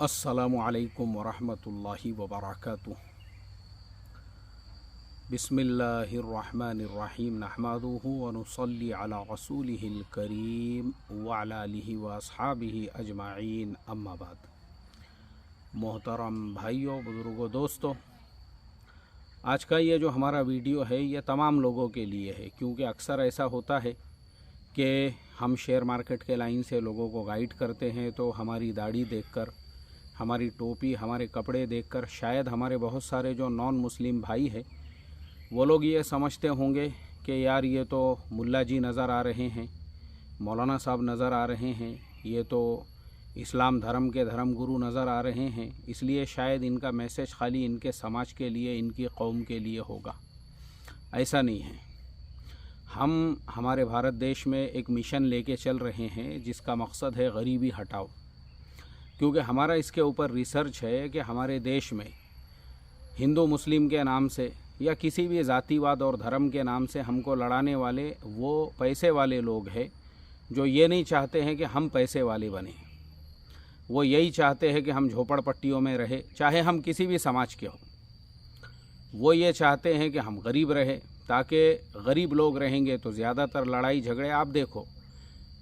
अस्सलामु अलैकुम वरहमतुल्लाहि वबरकातुह। बिस्मिल्लाहिर्रहमानिर्रहीम नहमदुहु व नुसल्ली अला रसूलिहिल करीम व अला आलिहि व अस्हाबिहि अजमाइन अम्मा बाद। मोहतरम भाइयों, बुज़ुर्गों, दोस्तों, आज का ये जो हमारा वीडियो है ये तमाम लोगों के लिए है, क्योंकि अक्सर ऐसा होता है कि हम शेयर मार्केट के लाइन से लोगों को गाइड करते हैं तो हमारी दाढ़ी देखकर, हमारी टोपी, हमारे कपड़े देखकर शायद हमारे बहुत सारे जो नॉन मुस्लिम भाई हैं वो लोग ये समझते होंगे कि यार ये तो मुल्ला जी नज़र आ रहे हैं, मौलाना साहब नज़र आ रहे हैं, ये तो इस्लाम धर्म के धर्म गुरु नज़र आ रहे हैं, इसलिए शायद इनका मैसेज खाली इनके समाज के लिए, इनकी कौम के लिए होगा। ऐसा नहीं है। हम हमारे भारत देश में एक मिशन लेके चल रहे हैं जिसका मकसद है गरीबी हटाओ, क्योंकि हमारा इसके ऊपर रिसर्च है कि हमारे देश में हिंदू मुस्लिम के नाम से या किसी भी जातिवाद और धर्म के नाम से हमको लड़ाने वाले वो पैसे वाले लोग हैं जो ये नहीं चाहते हैं कि हम पैसे वाले बने। वो यही चाहते हैं कि हम झोपड़पट्टियों में रहे, चाहे हम किसी भी समाज के हों। वो ये चाहते हैं कि हम गरीब रहे, ताकि गरीब लोग रहेंगे तो ज़्यादातर लड़ाई झगड़े। आप देखो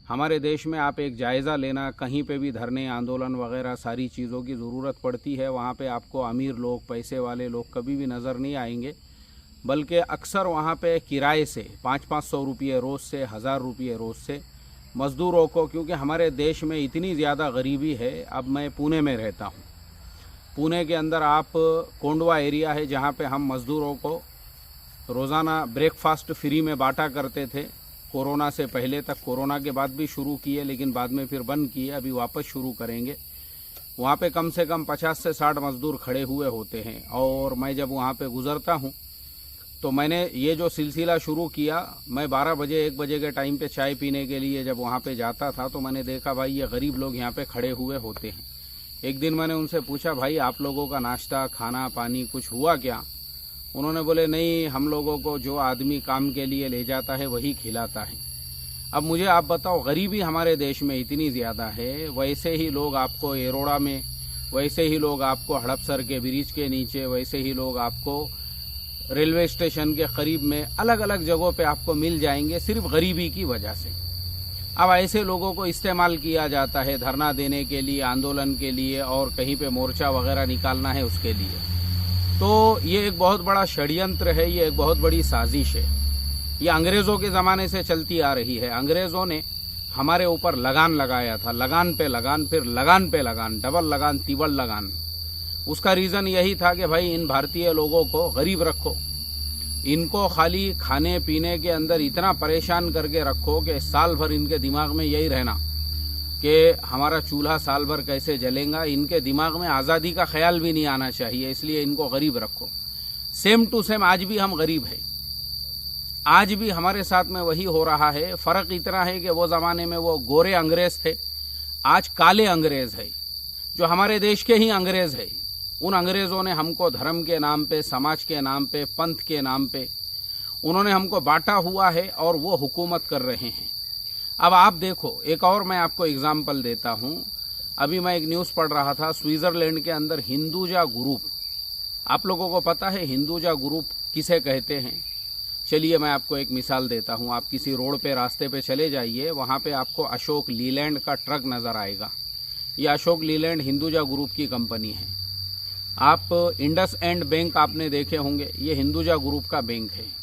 हमारे देश में, आप एक जायज़ा लेना, कहीं पे भी धरने, आंदोलन वगैरह सारी चीज़ों की ज़रूरत पड़ती है, वहाँ पे आपको अमीर लोग, पैसे वाले लोग कभी भी नज़र नहीं आएंगे, बल्कि अक्सर वहाँ पे किराए से 500-500 रुपये रोज़ से, 1000 रुपये रोज़ से मज़दूरों को, क्योंकि हमारे देश में इतनी ज़्यादा गरीबी है। अब मैं पुणे में रहता हूँ, पुणे के अंदर आप कोंडवा एरिया है जहाँ पे हम मज़दूरों को रोज़ाना ब्रेकफास्ट फ्री में बांटा करते थे। कोरोना से पहले तक, कोरोना के बाद भी शुरू किए लेकिन बाद में फिर बंद किए, अभी वापस शुरू करेंगे। वहाँ पे कम से कम 50 से 60 मज़दूर खड़े हुए होते हैं, और मैं जब वहाँ पे गुज़रता हूँ तो मैंने ये जो सिलसिला शुरू किया, मैं 12 बजे 1 बजे के टाइम पे चाय पीने के लिए जब वहाँ पे जाता था तो मैंने देखा भाई ये गरीब लोग यहाँ पे खड़े हुए होते हैं। एक दिन मैंने उनसे पूछा, भाई आप लोगों का नाश्ता, खाना, पानी कुछ हुआ क्या? उन्होंने बोले, नहीं, हम लोगों को जो आदमी काम के लिए ले जाता है वही खिलाता है। अब मुझे आप बताओ, गरीबी हमारे देश में इतनी ज़्यादा है, वैसे ही लोग आपको एरोड़ा में, वैसे ही लोग आपको हड़पसर के ब्रिज के नीचे, वैसे ही लोग आपको रेलवे स्टेशन के करीब में, अलग अलग जगहों पे आपको मिल जाएंगे, सिर्फ गरीबी की वजह से। अब ऐसे लोगों को इस्तेमाल किया जाता है धरना देने के लिए, आंदोलन के लिए, और कहीं पे मोर्चा वगैरह निकालना है उसके लिए। तो ये एक बहुत बड़ा षड्यंत्र है, ये एक बहुत बड़ी साजिश है। ये अंग्रेज़ों के ज़माने से चलती आ रही है। अंग्रेज़ों ने हमारे ऊपर लगान लगाया था, लगान पे लगान, फिर लगान पे लगान, डबल लगान, तिबल लगान। उसका रीज़न यही था कि भाई इन भारतीय लोगों को गरीब रखो, इनको खाली खाने पीने के अंदर इतना परेशान करके रखो कि साल भर इनके दिमाग में यही रहना कि हमारा चूल्हा साल भर कैसे जलेगा। इनके दिमाग में आज़ादी का ख्याल भी नहीं आना चाहिए, इसलिए इनको गरीब रखो। सेम टू सेम आज भी हम गरीब हैं, आज भी हमारे साथ में वही हो रहा है। फ़र्क इतना है कि वो ज़माने में वो गोरे अंग्रेज़ थे, आज काले अंग्रेज़ है, जो हमारे देश के ही अंग्रेज़ है। उन अंग्रेज़ों ने हमको धर्म के नाम पे, समाज के नाम पे, पंथ के नाम पे उन्होंने हमको बांटा हुआ है और वो हुकूमत कर रहे हैं। अब आप देखो, एक और मैं आपको एग्जाम्पल देता हूँ। अभी मैं एक न्यूज़ पढ़ रहा था, स्विट्ज़रलैंड के अंदर हिंदुजा ग्रुप, आप लोगों को पता है हिंदुजा ग्रुप किसे कहते हैं? चलिए मैं आपको एक मिसाल देता हूँ। आप किसी रोड पे, रास्ते पे चले जाइए, वहाँ पे आपको अशोक लीलैंड का ट्रक नज़र आएगा। ये अशोक लीलैंड हिंदुजा ग्रुप की कंपनी है। आप इंडस एंड बैंक आपने देखे होंगे, ये हिंदुजा ग्रुप का बैंक है।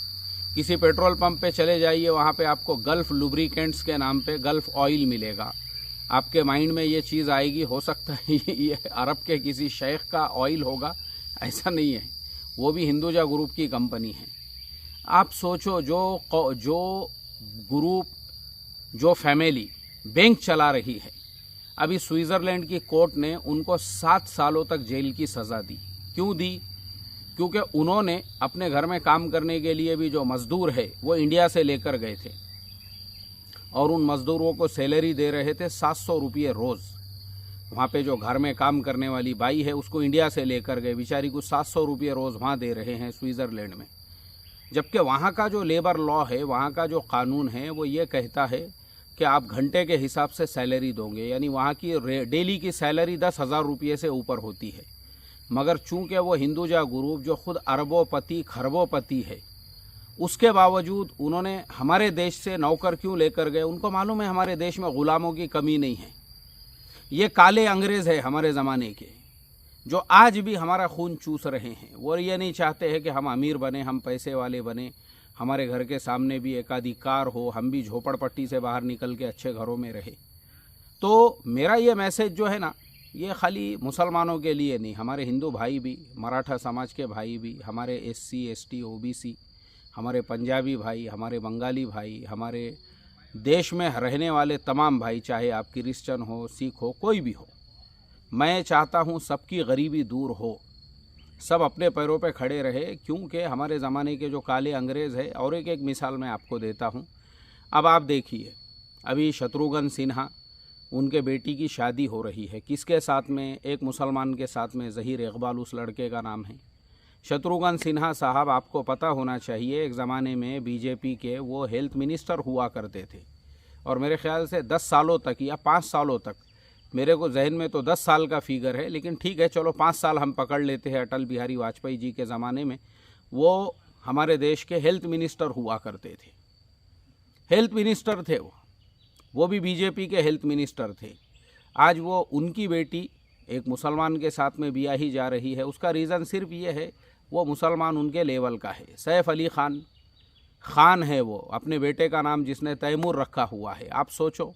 किसी पेट्रोल पंप पे चले जाइए, वहाँ पे आपको गल्फ लुब्रिकेंट्स के नाम पे गल्फ ऑयल मिलेगा। आपके माइंड में ये चीज़ आएगी, हो सकता है ये अरब के किसी शेख का ऑयल होगा, ऐसा नहीं है, वो भी हिंदुजा ग्रुप की कंपनी है। आप सोचो, जो ग्रुप, जो फैमिली बैंक चला रही है, अभी स्विट्ज़रलैंड की कोर्ट ने उनको 7 सालों तक जेल की सज़ा दी। क्यों दी? क्योंकि उन्होंने अपने घर में काम करने के लिए भी जो मज़दूर है वो इंडिया से लेकर गए थे, और उन मज़दूरों को सैलरी दे रहे थे 700 रुपये रोज़। वहाँ पे जो घर में काम करने वाली बाई है उसको इंडिया से लेकर गए, बेचारी को 700 रुपये रोज़ वहाँ दे रहे हैं स्विट्ज़रलैंड में। जबकि वहाँ का जो लेबर लॉ है, वहाँ का जो कानून है, वो ये कहता है कि आप घंटे के हिसाब से सैलरी दोगे, यानी वहाँ की डेली की सैलरी 10,000 रुपये से ऊपर होती है। मगर चूंकि वो हिंदुजा ग्रुप जो खुद अरबोपति खरबोपति है, उसके बावजूद उन्होंने हमारे देश से नौकर क्यों लेकर गए? उनको मालूम है हमारे देश में ग़ुलामों की कमी नहीं है। ये काले अंग्रेज़ है हमारे ज़माने के, जो आज भी हमारा खून चूस रहे हैं। वो ये नहीं चाहते हैं कि हम अमीर बने, हम पैसे वाले बने, हमारे घर के सामने भी एक आधी कार हो, हम भी झोपड़पट्टी से बाहर निकल के अच्छे घरों में रहे। तो मेरा ये मैसेज जो है ना, ये खाली मुसलमानों के लिए नहीं, हमारे हिंदू भाई भी, मराठा समाज के भाई भी, हमारे SC ST OBC, हमारे पंजाबी भाई, हमारे बंगाली भाई, हमारे देश में रहने वाले तमाम भाई, चाहे आप क्रिश्चियन हो, सिख हो, कोई भी हो, मैं चाहता हूँ सबकी गरीबी दूर हो, सब अपने पैरों पे खड़े रहे। क्योंकि हमारे ज़माने के जो काले अंग्रेज़ है, और एक मिसाल मैं आपको देता हूँ। अब आप देखिए, अभी शत्रुघ्न सिन्हा, उनके बेटी की शादी हो रही है, किसके साथ में? एक मुसलमान के साथ में, ज़हीर इकबाल उस लड़के का नाम है। शत्रुघ्न सिन्हा साहब, आपको पता होना चाहिए, एक ज़माने में BJP के वो हेल्थ मिनिस्टर हुआ करते थे, और मेरे ख्याल से 10 सालों तक या 5 सालों तक, मेरे को जहन में तो 10 साल का फिगर है, लेकिन ठीक है चलो 5 साल हम पकड़ लेते हैं। अटल बिहारी वाजपेयी जी के ज़माने में वो हमारे देश के हेल्थ मिनिस्टर हुआ करते थे। हेल्थ मिनिस्टर थे वो भी BJP के हेल्थ मिनिस्टर थे। आज वो उनकी बेटी एक मुसलमान के साथ में ब्याही जा रही है। उसका रीज़न सिर्फ ये है, वो मुसलमान उनके लेवल का है। सैफ अली खान है वो, अपने बेटे का नाम जिसने तैमूर रखा हुआ है। आप सोचो,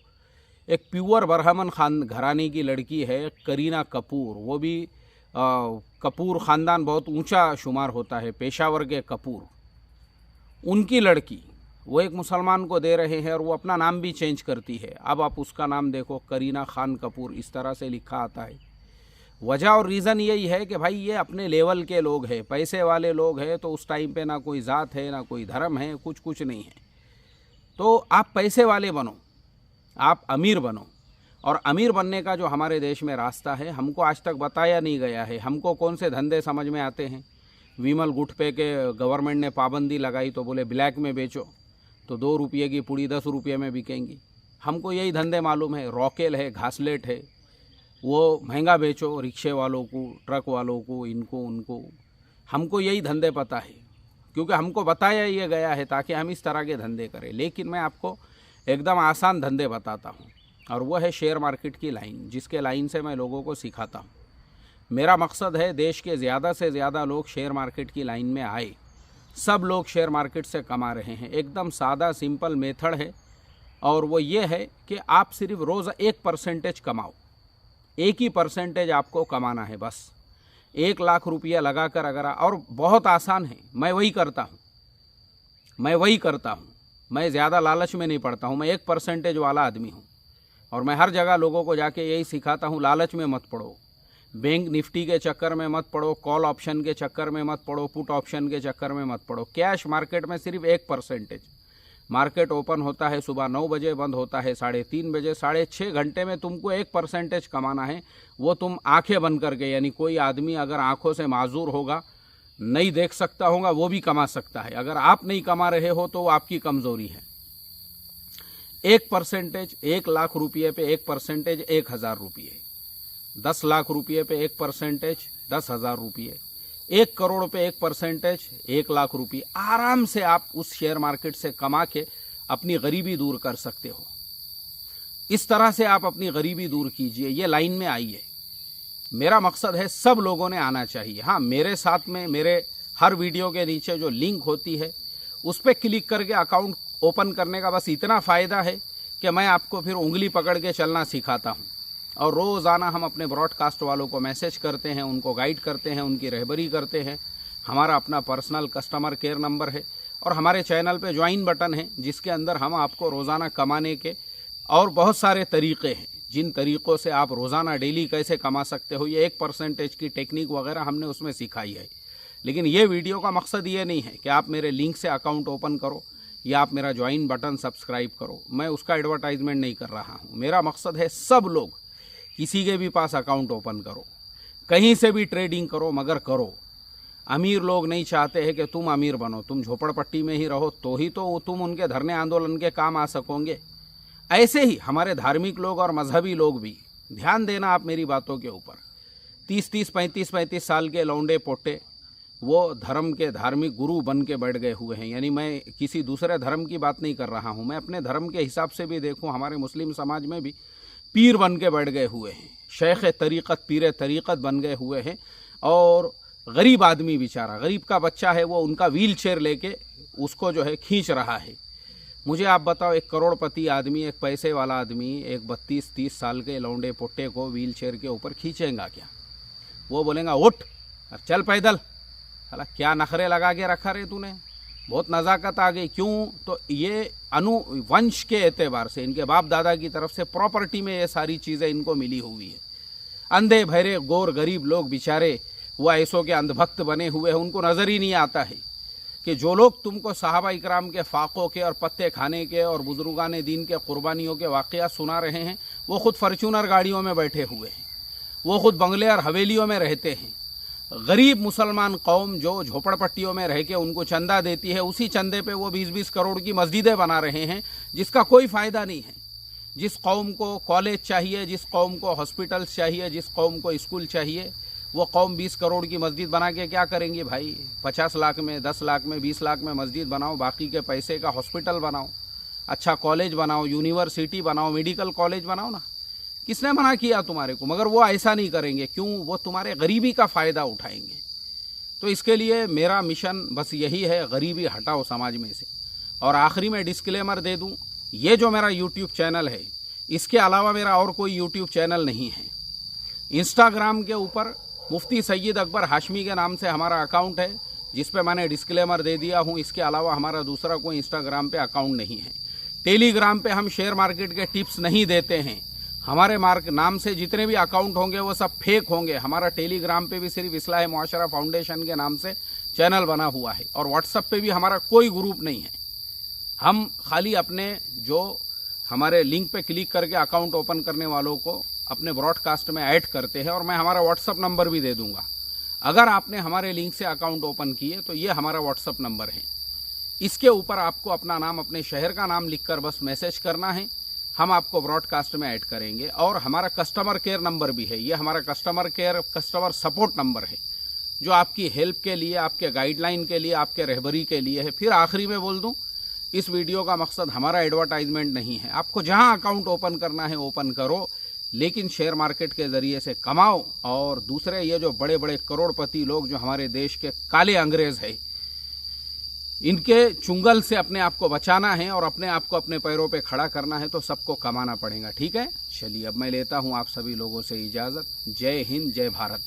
एक प्योर ब्राह्मण खान घराने की लड़की है करीना कपूर, वो भी कपूर ख़ानदान बहुत ऊंचा शुमार होता है, पेशावर के कपूर, उनकी लड़की वो एक मुसलमान को दे रहे हैं, और वो अपना नाम भी चेंज करती है। अब आप उसका नाम देखो, करीना खान कपूर इस तरह से लिखा आता है। वजह और रीज़न यही है कि भाई ये अपने लेवल के लोग हैं, पैसे वाले लोग हैं, तो उस टाइम पे ना कोई ज़ात है, ना कोई धर्म है, कुछ नहीं है। तो आप पैसे वाले बनो, आप अमीर बनो, और अमीर बनने का जो हमारे देश में रास्ता है, हमको आज तक बताया नहीं गया है। हमको कौन से धंधे समझ में आते हैं? विमल गुटपे के गवर्नमेंट ने पाबंदी लगाई तो बोले ब्लैक में बेचो, तो 2 रुपये की पुड़ी 10 रुपये में बिकेंगी। हमको यही धंधे मालूम है, रॉकेल है, घासलेट है, वो महंगा बेचो रिक्शे वालों को, ट्रक वालों को, इनको उनको, हमको यही धंधे पता है, क्योंकि हमको बताया ये गया है ताकि हम इस तरह के धंधे करें। लेकिन मैं आपको एकदम आसान धंधे बताता हूँ, और वो है शेयर मार्केट की लाइन, जिसके लाइन से मैं लोगों को सिखाता हूँ। मेरा मकसद है देश के ज़्यादा से ज़्यादा लोग शेयर मार्केट की लाइन में आए। सब लोग शेयर मार्केट से कमा रहे हैं। एकदम सादा सिंपल मेथड है, और वो ये है कि आप सिर्फ रोज़ 1% कमाओ, 1 ही परसेंटेज आपको कमाना है बस। 1 लाख रुपया लगाकर अगर, और बहुत आसान है, मैं वही करता हूँ। मैं ज़्यादा लालच में नहीं पड़ता हूँ, मैं 1% वाला आदमी हूँ, और मैं हर जगह लोगों को जाके यही सिखाता हूँ, लालच में मत पड़ो, बैंक निफ्टी के चक्कर में मत पड़ो, कॉल ऑप्शन के चक्कर में मत पड़ो, पुट ऑप्शन के चक्कर में मत पड़ो। कैश मार्केट में सिर्फ 1%। मार्केट ओपन होता है सुबह 9 बजे, बंद होता है 3:30 बजे। 6.5 घंटे में तुमको 1% कमाना है, वो तुम आंखें बंद करके, यानी कोई आदमी अगर आंखों से माजूर होगा, नहीं देख सकता होगा, वो भी कमा सकता है। अगर आप नहीं कमा रहे हो तो वो आपकी कमज़ोरी है। 1%, 1 लाख रुपये पे 1%, 1,000 रुपये। 10 लाख रुपये पे 1%, 10,000 रुपये। 1 करोड़ पे 1%, 1 लाख रुपये। आराम से आप उस शेयर मार्केट से कमा के अपनी गरीबी दूर कर सकते हो। इस तरह से आप अपनी गरीबी दूर कीजिए। ये लाइन में आइए। मेरा मकसद है सब लोगों ने आना चाहिए। हाँ, मेरे साथ में, मेरे हर वीडियो के नीचे जो लिंक होती है उस पर क्लिक करके अकाउंट ओपन करने का बस इतना फ़ायदा है कि मैं आपको फिर उंगली पकड़ के चलना सिखाता हूँ, और रोज़ाना हम अपने ब्रॉडकास्ट वालों को मैसेज करते हैं, उनको गाइड करते हैं, उनकी रहबरी करते हैं। हमारा अपना पर्सनल कस्टमर केयर नंबर है, और हमारे चैनल पे ज्वाइन बटन है, जिसके अंदर हम आपको रोज़ाना कमाने के और बहुत सारे तरीक़े हैं, जिन तरीक़ों से आप रोज़ाना डेली कैसे कमा सकते हो। ये 1% की टेक्निक वगैरह हमने उसमें सिखाई है। लेकिन ये वीडियो का मकसद ये नहीं है कि आप मेरे लिंक से अकाउंट ओपन करो या आप मेरा ज्वाइन बटन सब्सक्राइब करो। मैं उसका एडवर्टाइजमेंट नहीं कर रहा हूँ। मेरा मकसद है सब लोग, किसी के भी पास अकाउंट ओपन करो, कहीं से भी ट्रेडिंग करो, मगर करो। अमीर लोग नहीं चाहते हैं कि तुम अमीर बनो, तुम झोपड़पट्टी में ही रहो, तो ही तो तुम उनके धरने आंदोलन के काम आ सकोगे। ऐसे ही हमारे धार्मिक लोग और मजहबी लोग भी ध्यान देना आप मेरी बातों के ऊपर। 30-30, 35-35 साल के लौंडे पोटे वो धर्म के धार्मिक गुरु बन के बैठ गए हुए हैं। यानी मैं किसी दूसरे धर्म की बात नहीं कर रहा हूँ, मैं अपने धर्म के हिसाब से भी देखूँ, हमारे मुस्लिम समाज में भी पीर बन के बैठ गए हुए हैं, शेख तरीक़त, पीर तरीक़त बन गए हुए हैं। और गरीब आदमी बेचारा, गरीब का बच्चा है, वो उनका व्हील चेयर लेके उसको जो है खींच रहा है। मुझे आप बताओ, एक करोड़पति आदमी, एक पैसे वाला आदमी एक 32-30 साल के लौंडे पोट्टे को व्हील चेयर के ऊपर खींचेगा क्या? वो बोलेगा उठ और चल पैदल। अला क्या नखरे लगा के रखा रे तूने, बहुत नज़ाकत आ गई। क्यों? तो ये अनुवंश के एतबार से, इनके बाप दादा की तरफ से प्रॉपर्टी में ये सारी चीज़ें इनको मिली हुई है। अंधे भैरे गोर गरीब लोग बेचारे वो ऐसों के अंधभक्त बने हुए हैं, उनको नज़र ही नहीं आता है कि जो लोग तुमको सहाबा इकराम के फाकों के और पत्ते खाने के और बुजुर्गान दीन के कुर्बानियों के वाक़या सुना रहे हैं, वो खुद फॉर्च्यूनर गाड़ियों में बैठे हुए हैं, वो खुद बंगले और हवेलियों में रहते हैं। गरीब मुसलमान कौम जो झोपड़पट्टियों में रह के उनको चंदा देती है, उसी चंदे पे वो 20-20 करोड़ की मस्जिदें बना रहे हैं, जिसका कोई फ़ायदा नहीं है। जिस कौम को कॉलेज चाहिए, जिस कौम को हॉस्पिटल्स चाहिए, जिस कौम को स्कूल चाहिए, वो कौम 20 करोड़ की मस्जिद बना के क्या करेंगी भाई? 50 लाख में, 10 लाख में, 20 लाख में मस्जिद बनाओ, बाकी के पैसे का हॉस्पिटल बनाओ, अच्छा कॉलेज बनाओ, यूनिवर्सिटी बनाओ, मेडिकल कॉलेज बनाओ ना। किसने मना किया तुम्हारे को? मगर वो ऐसा नहीं करेंगे। क्यों? वो तुम्हारे गरीबी का फ़ायदा उठाएंगे। तो इसके लिए मेरा मिशन बस यही है, गरीबी हटाओ समाज में से। और आखिरी में डिस्क्लेमर दे दूं, ये जो मेरा यूट्यूब चैनल है, इसके अलावा मेरा और कोई यूट्यूब चैनल नहीं है। इंस्टाग्राम के ऊपर मुफ्ती सैयद अकबर हाशमी के नाम से हमारा अकाउंट है, जिस पे मैंने डिस्क्लेमर दे दिया हूँ। इसके अलावा हमारा दूसरा कोई इंस्टाग्राम पे अकाउंट नहीं है। टेलीग्राम पे हम शेयर मार्केट के टिप्स नहीं देते हैं। हमारे नाम से जितने भी अकाउंट होंगे वो सब फेक होंगे। हमारा टेलीग्राम पे भी सिर्फ इस्लाह मुआशरा फाउंडेशन के नाम से चैनल बना हुआ है, और व्हाट्सएप पे भी हमारा कोई ग्रुप नहीं है। हम खाली अपने जो हमारे लिंक पे क्लिक करके अकाउंट ओपन करने वालों को अपने ब्रॉडकास्ट में ऐड करते हैं, और मैं हमारा व्हाट्सएप नंबर भी दे दूंगा। अगर आपने हमारे लिंक से अकाउंट ओपन किए तो ये हमारा व्हाट्सएप नंबर है। इसके ऊपर आपको अपना नाम, अपने शहर का नाम लिखकर बस मैसेज करना है, हम आपको ब्रॉडकास्ट में ऐड करेंगे। और हमारा कस्टमर केयर नंबर भी है, ये हमारा कस्टमर सपोर्ट नंबर है, जो आपकी हेल्प के लिए, आपके गाइडलाइन के लिए, आपके रहबरी के लिए है। फिर आखिरी में बोल दूं, इस वीडियो का मकसद हमारा एडवर्टाइजमेंट नहीं है। आपको जहां अकाउंट ओपन करना है ओपन करो, लेकिन शेयर मार्केट के ज़रिए से कमाओ। और दूसरे ये जो बड़े बड़े करोड़पति लोग जो हमारे देश के काले अंग्रेज हैं, इनके चुंगल से अपने आप को बचाना है और अपने आप को अपने पैरों पे खड़ा करना है, तो सबको कमाना पड़ेगा। ठीक है, चलिए अब मैं लेता हूँ आप सभी लोगों से इजाज़त। जय हिंद, जय भारत।